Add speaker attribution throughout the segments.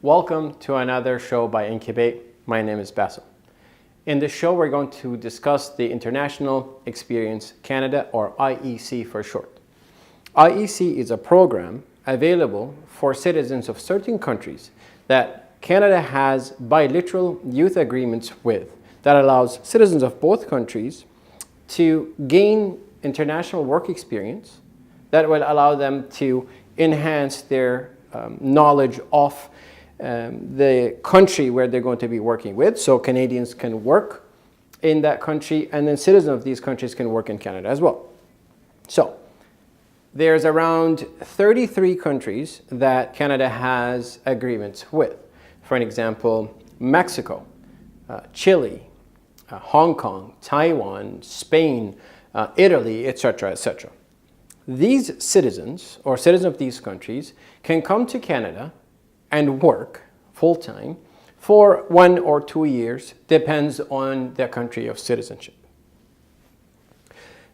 Speaker 1: Welcome to another show by Incubate. My name is Basil. In this show, we're going to discuss the International Experience Canada, or IEC for short. IEC is a program available for citizens of certain countries that Canada has bilateral youth agreements with that allows citizens of both countries to gain international work experience that will allow them to enhance their knowledge of the country where they're going to be working with. So Canadians can work in that country, and then citizens of these countries can work in Canada as well. So there's around 33 countries that Canada has agreements with. For an example, Mexico, Chile, Hong Kong, Taiwan, Spain, Italy, etc., etc. These citizens, or citizens of these countries, can come to Canada and work full-time for 1 or 2 years, depends on their country of citizenship.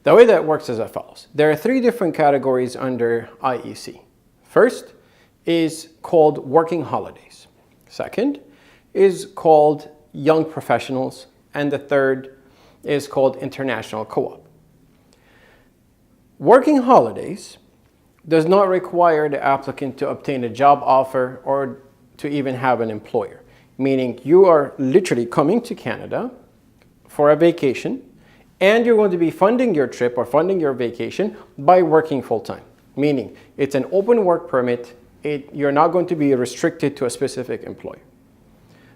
Speaker 1: The way that works is as follows. There are 3 different categories under IEC. First is called working holidays. Second is called young professionals. And the third is called International Co-op. Working holidays does not require the applicant to obtain a job offer or to even have an employer, meaning you are literally coming to Canada for a vacation and you're going to be funding your trip or funding your vacation by working full-time, meaning it's an open work permit. You're not going to be restricted to a specific employer.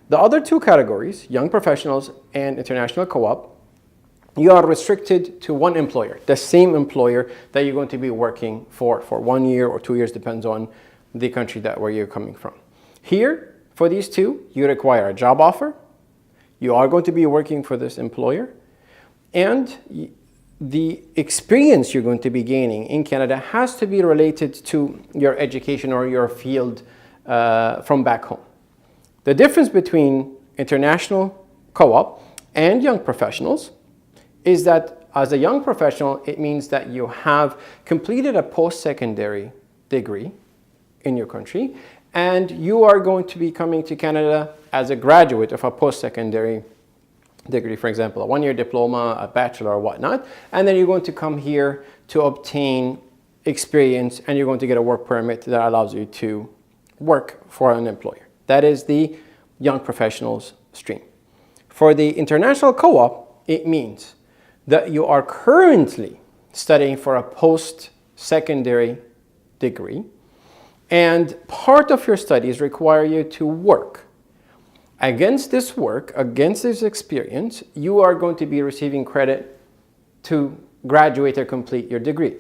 Speaker 1: The other 2 categories, young professionals and international co-op, you are restricted to one employer, the same employer that you're going to be working for 1 year or 2 years, depends on the country where you're coming from. Here, for these 2, you require a job offer. You are going to be working for this employer. And the experience you're going to be gaining in Canada has to be related to your education or your field from back home. The difference between international co-op and young professionals is that as a young professional, it means that you have completed a post-secondary degree in your country, and you are going to be coming to Canada as a graduate of a post-secondary degree, for example, a 1-year diploma, a bachelor, or whatnot, and then you're going to come here to obtain experience, and you're going to get a work permit that allows you to work for an employer. That is the young professionals stream. For the international co-op, it means that you are currently studying for a post-secondary degree, and part of your studies require you to work. Against this work, against this experience, you are going to be receiving credit to graduate or complete your degree.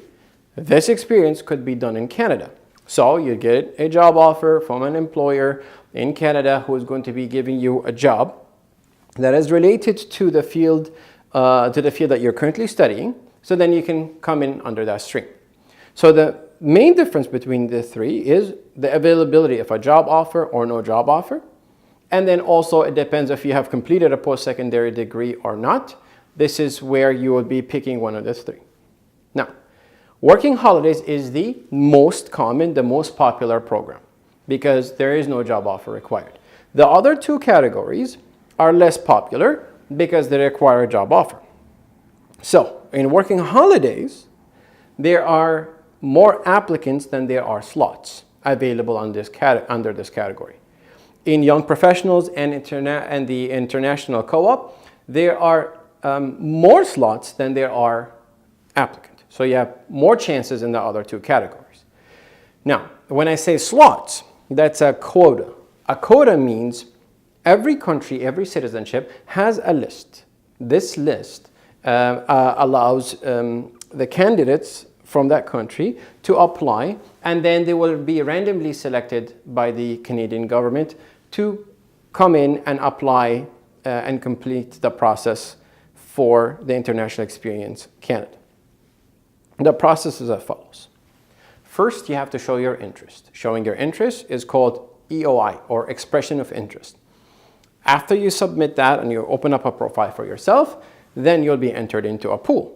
Speaker 1: This experience could be done in Canada. So you get a job offer from an employer in Canada who is going to be giving you a job that is related to the field that you're currently studying, so then you can come in under that stream. So the main difference between the 3 is the availability of a job offer or no job offer. And then also it depends if you have completed a post-secondary degree or not. This is where you will be picking one of the 3. Now, working holidays is the most common, the most popular program because there is no job offer required. The other 2 categories are less popular because they require a job offer. So in working holidays, there are more applicants than there are slots available under this category. In young professionals and the international co-op, there are more slots than there are applicants. So you have more chances in the other 2 categories. Now, when I say slots, that's a quota. A quota means every country, every citizenship has a list. This list allows the candidates from that country to apply, and then they will be randomly selected by the Canadian government to come in and apply and complete the process for the International Experience Canada. The process is as follows. First, you have to show your interest. Showing your interest is called EOI, or expression of interest. After you submit that and you open up a profile for yourself, then you'll be entered into a pool.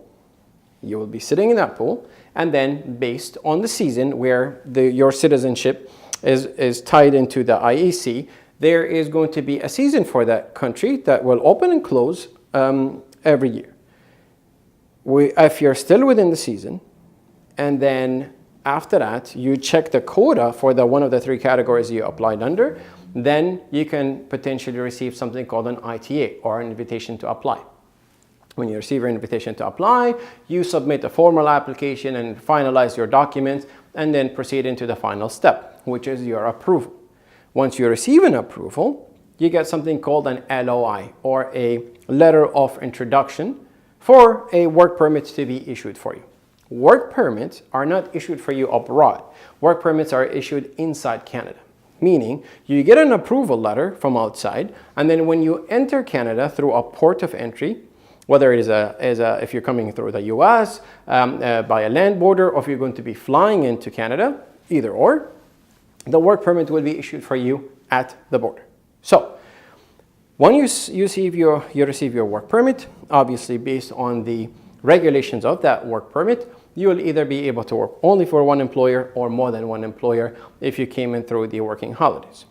Speaker 1: You will be sitting in that pool, and then based on the season where your citizenship is tied into the IEC, there is going to be a season for that country that will open and close every year. If you're still within the season, and then after that, you check the quota for the one of the three categories you applied under, then you can potentially receive something called an ITA, or an invitation to apply. When you receive your invitation to apply, you submit a formal application and finalize your documents, and then proceed into the final step, which is your approval. Once you receive an approval, you get something called an LOI, or a letter of introduction, for a work permit to be issued for you. Work permits are not issued for you abroad. Work permits are issued inside Canada, meaning you get an approval letter from outside, and then when you enter Canada through a port of entry, whether it is if you're coming through the US by a land border, or if you're going to be flying into Canada, either or, the work permit will be issued for you at the border. So when you receive your work permit, obviously based on the regulations of that work permit, you will either be able to work only for one employer or more than one employer if you came in through the working holidays.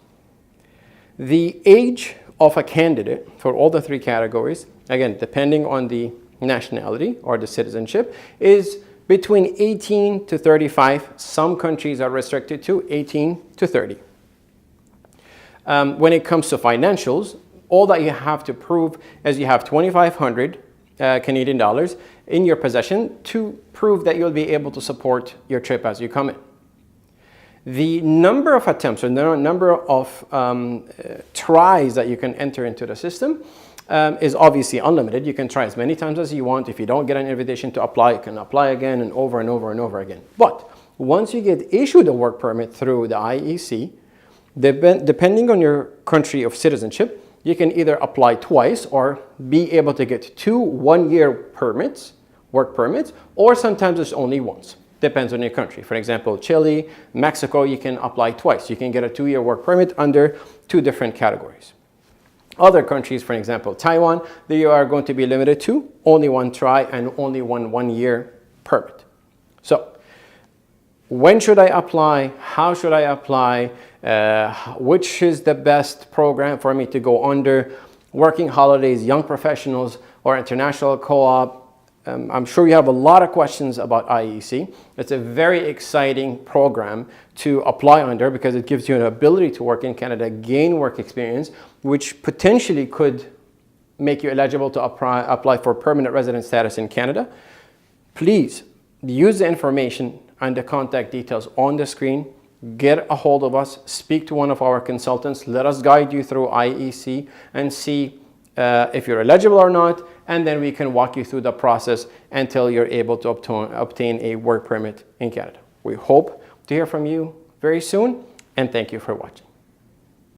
Speaker 1: The age of a candidate for all the three categories, again, depending on the nationality or the citizenship, is between 18 to 35. Some countries are restricted to 18 to 30. When it comes to financials, all that you have to prove is you have 2,500 Canadian dollars in your possession to prove that you'll be able to support your trip as you come in. The number of attempts, or the number of tries that you can enter into the system is obviously unlimited. You can try as many times as you want. If you don't get an invitation to apply, you can apply again and over and over and over again. But once you get issued a work permit through the IEC, depending on your country of citizenship, you can either apply twice or be able to get 2 one-year permits, work permits, or sometimes it's only once. Depends on your country. For example, Chile, Mexico, you can apply twice. You can get a 2-year work permit under 2 different categories. Other countries, for example, Taiwan, they are going to be limited to only 1 try and only one-year permit. So, when should I apply? How should I apply? Which is the best program for me to go under? Working holidays, young professionals, or international co-op? I'm sure you have a lot of questions about IEC. It's a very exciting program to apply under because it gives you an ability to work in Canada, gain work experience, which potentially could make you eligible to apply for permanent resident status in Canada. Please use the information and the contact details on the screen. Get a hold of us, speak to one of our consultants, let us guide you through IEC and see if you're eligible or not, and then we can walk you through the process until you're able to obtain a work permit in Canada. We hope to hear from you very soon, and thank you for watching.